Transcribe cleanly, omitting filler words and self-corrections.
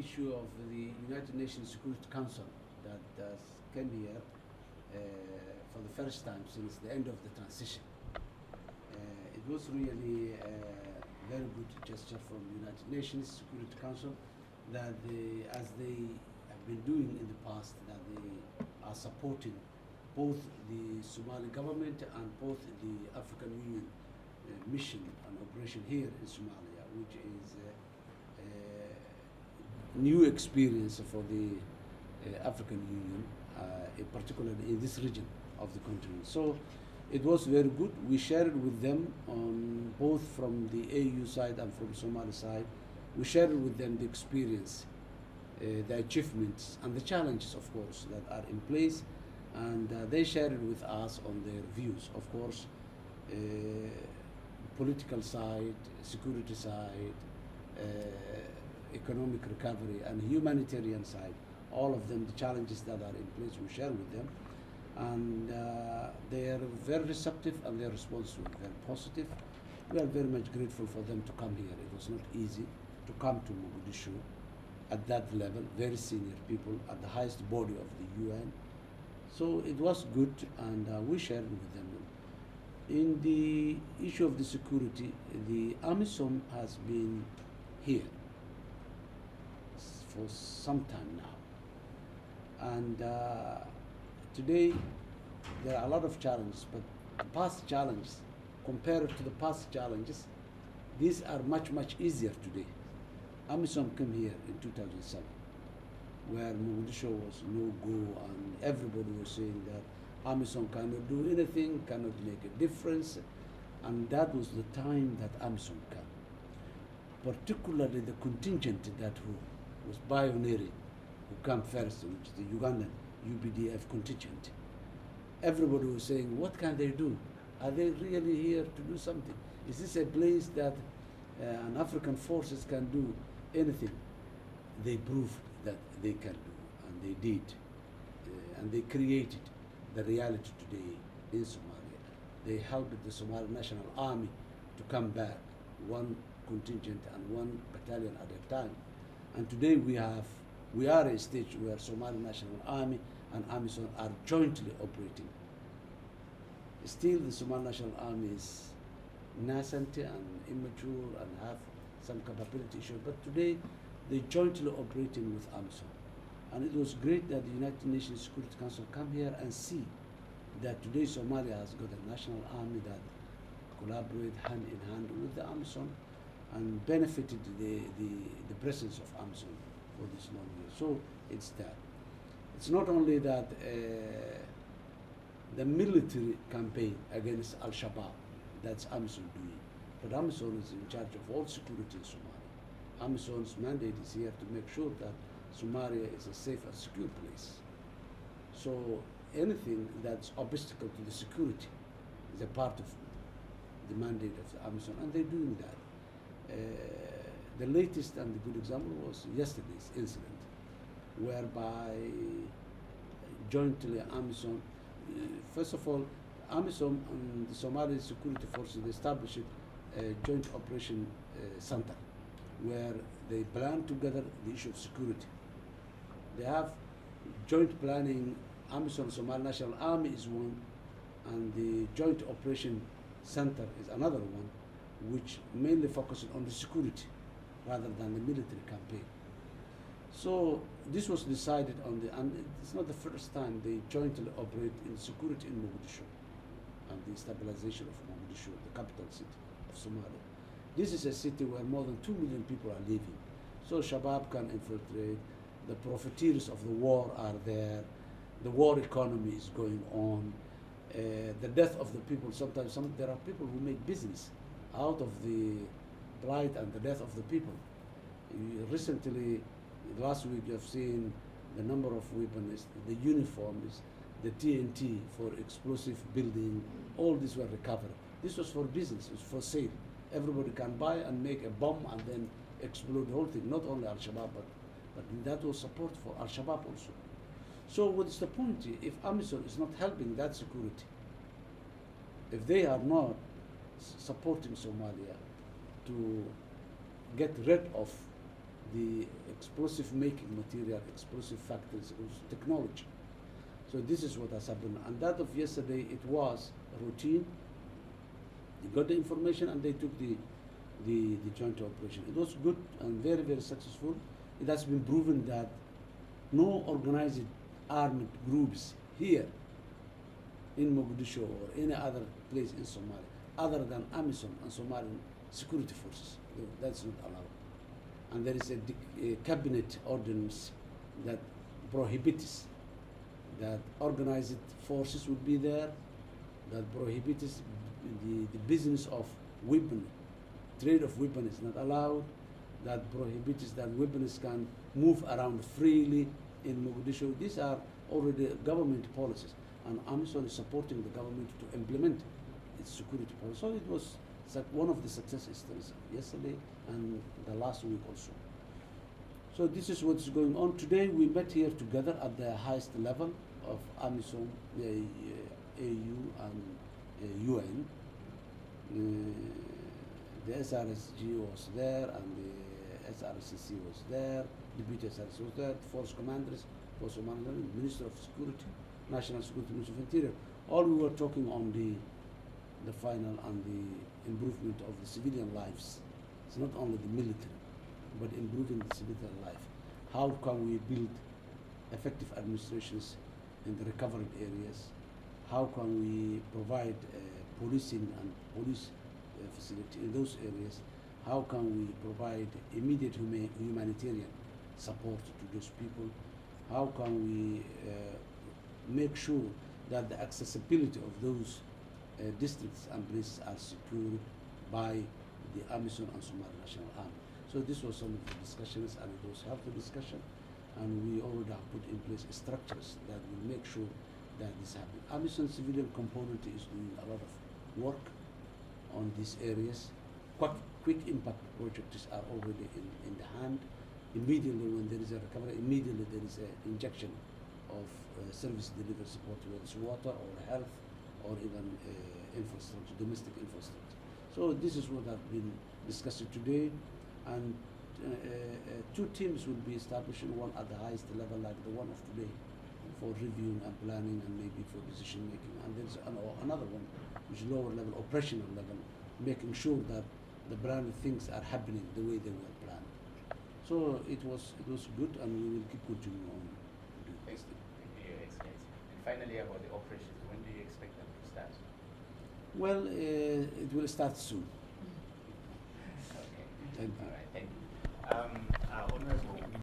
issue of the United Nations Security Council that came here for the first time since the end of the transition. It was really a very good gesture from the United Nations Security Council that as they have been doing in the past, that they are supporting both the Somali government and both the African Union mission and operation here in Somalia, which is a new experience for the African Union, particularly in this region of the continent. So it was very good. We shared with them on both from the AU side and from Somali side. We shared with them the experience, the achievements and the challenges, of course, that are in place, and they shared with us on their views, of course, political side, security side, economic recovery, and humanitarian side. All of them, the challenges that are in place, we share with them. And they are very receptive and their response was very positive. We are very much grateful for them to come here. It was not easy to come to Muqdisho at that level, very senior people at the highest body of the UN. So it was good, and we shared with them. In the issue of the security, the AMISOM has been here for some time now. And today, there are a lot of challenges, but the past challenges, compared to the past challenges, these are much, much easier today. AMISOM came here in 2007, where Muqdisho was no-go, and everybody was saying that AMISOM cannot do anything, cannot make a difference, and that was the time that AMISOM came. Particularly the contingent that who was pioneering, who came first, which is the Ugandan UPDF contingent. Everybody was saying, what can they do? Are they really here to do something? Is this a place that an African forces can do anything? They proved that they can do, and they did, and they created the reality today in Somalia. They helped the Somali National Army to come back, one contingent and one battalion at a time. And today we are at a stage where Somali National Army and AMISOM are jointly operating. Still, the Somali National Army is nascent and immature and have some capability issues, but today they're jointly operating with AMISOM. And it was great that the United Nations Security Council come here and see that today Somalia has got a national army that collaborate hand in hand with the AMISOM and benefited the presence of AMISOM for this long year. So it's that. It's not only that the military campaign against Al-Shabaab, that's AMISOM doing, but AMISOM is in charge of all security in Somalia. AMISOM's mandate is here to make sure that Somalia is a safe and secure place. So anything that's obstacle to the security is a part of the mandate of the AMISOM, and they're doing that. The latest and the good example was yesterday's incident, whereby jointly AMISOM, first of all, AMISOM and the Somali security forces established a joint operation center where they plan together the issue of security. They have joint planning. AMISOM Somali National Army is one, and the Joint Operation Center is another one, which mainly focuses on the security rather than the military campaign. So this was decided on and it's not the first time they jointly operate in security in Muqdisho and the stabilization of Muqdisho, the capital city of Somalia. This is a city where more than 2 million people are living. So Shabaab can infiltrate, the profiteers of the war are there, the war economy is going on, the death of the people, sometimes there are people who make business out of the plight and the death of the people. Recently, last week you have seen the number of weapons, the uniforms, the TNT for explosive building, all these were recovered. This was for business, it was for sale. Everybody can buy and make a bomb and then explode the whole thing, not only Al-Shabaab, but that was support for Al-Shabaab also. So what's the point? If AMISOM is not helping that security, if they are not supporting Somalia to get rid of the explosive making material, explosive factories, explosive technology. So this is what has happened. And that of yesterday, it was routine. They got the information and they took the joint operation. It was good and very, very successful. It has been proven that no organized armed groups here in Muqdisho or any other place in Somalia, other than AMISOM and Somalian security forces, that's not allowed. And there is a cabinet ordinance that prohibits that organized forces will be there, that prohibits the business of weapon, trade of weapons is not allowed, that prohibits that weapons can move around freely in Muqdisho. These are already government policies, and AMISOM is supporting the government to implement its security policy. So it was one of the success stories yesterday and the last week also. So this is what's going on. Today we met here together at the highest level of AMISOM, AU and UN. The SRSG was there and the SRCC was there, Deputy SRC was there, Force Commanders, Force Commander, Minister of Security, National Security, Minister of Interior. All we were talking on the final and the improvement of the civilian lives. It's not only the military, but improving the civilian life. How can we build effective administrations in the recovered areas? How can we provide policing and police facility in those areas? How can we provide immediate humanitarian support to those people? How can we make sure that the accessibility of those districts and places are secured by the AMISOM and Somali National Army? So this was some of the discussions, and it was healthy discussion, and we already have put in place structures that will make sure that this happens. AMISOM civilian component is doing a lot of work on these areas. Quick impact projects are already in the hand. Immediately when there is a recovery, immediately there is an injection of service delivery support, whether it's water or health or even infrastructure, domestic infrastructure. So this is what I've been discussing today, and two teams will be establishing, one at the highest level like the one of today for reviewing and planning and maybe for decision making, and there's another one which is lower level, operational level, making sure that the brand things are happening the way they were planned. So it was good, and we will keep continuing on doing this thing. And finally, about the operations, when do you expect them to start? Well, it will start soon. Okay. Thank you. All right, thank you.